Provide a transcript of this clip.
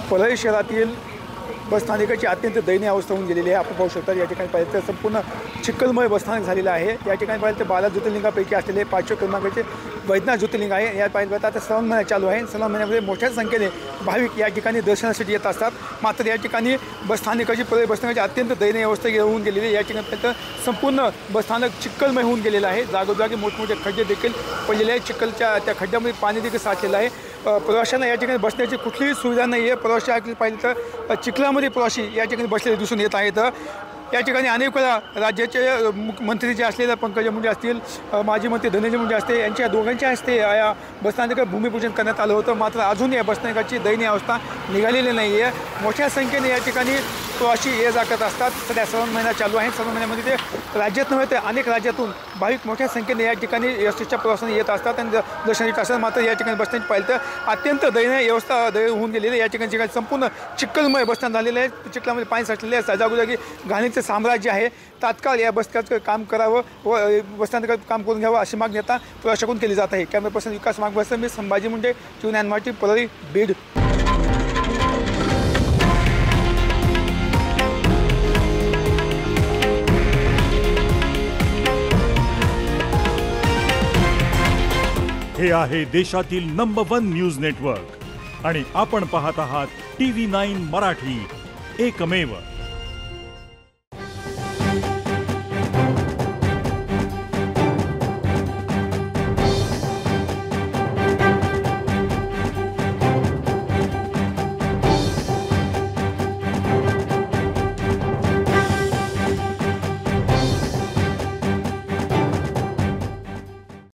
परळी शहरातील बसस्थानकाची अत्यंत दयनीय अवस्था होऊन गेलेली आहे। आपण पाहू शकता या ठिकाणी पाहिलं तर संपूर्ण चिखलमय बसस्थानक झालेलं आहे। या ठिकाणी पाहिलं तर 12 ज्योतिर्लिंगापैकी असलेले 5व्या क्रमांकाचे वैद्यनाथ ज्योतिर्लिंग आहे। या पाहिलं तर आता श्रावण महिना चालू आहे। श्रावण महिन्यामध्ये मोठ्या संख्येने भाविक या ठिकाणी दर्शनासाठी येत असतात। मात्र या ठिकाणी बसस्थानकाची परळी बसस्थानकाची अत्यंत दयनीय अवस्था होऊन गेलेली आहे। या ठिकाणी पाहिलं तर संपूर्ण बसस्थानक चिखलमय होऊन गेलेलं आहे। जागोजागी मोठमोठे खड्डे देखील पडलेले आहेत। चिखलच्या त्या खड्ड्यामध्ये पाणी देखील साचलेलं आहे। प्रवाशांना या ठिकाणी बसण्याची कुठलीही सुविधा नाही आहे। प्रवाशी पाहिलं तर चिखलामध्ये प्रवासी या ठिकाणी बसलेले दिसून येत आहेत। या ठिकाणी अनेक वेळा राज्याचे मंत्री जे असलेले पंकजा मुंडे असतील, माजी मंत्री धनंजय मुंडे असते, यांच्या दोघांच्या हस्ते या बसस्थानकात भूमिपूजन करण्यात आलं होतं। मात्र अजून या बसस्थानकाची दयनीय अवस्था निघालेली नाही आहे। मोठ्या संख्येने या ठिकाणी प्रवासी ये जा करत असतात। सध्या श्रावण महिना चालू आहे। श्रावण महिन्यामध्ये ते राज्यात नव्हे तर अनेक राज्यातून भाविक मोठ्या संख्येने या ठिकाणी एसटीच्या प्रवासाने येत असतात आणि दर्शनासाठी असतात। मात्र या ठिकाणी बसस्थानक पाहिलं तर अत्यंत दयनीय अवस्था होऊन गेलेली आहे। या ठिकाणी संपूर्ण चिखलमय बसस्थान झालेलं आहे। चिखलामध्ये पाणी साचलेले आहे। जागोजागी घाणीचं साम्राज्य आहे। तात्काळ या बसस्थानकाचं काम करावं व बसस्थानकात काम करून घ्यावं अशी मागणी आता प्रवाशाकडून केली जात आहे। कॅमेरा पर्सन विकास मागवासह मी संभाजी मुंडे, टी9 मराठी, परळी, बीड। हे आहे देशातील नंबर 1 न्यूज नेटवर्क आणि आपण पाहत आहात TV9 मराठी, एकमेव।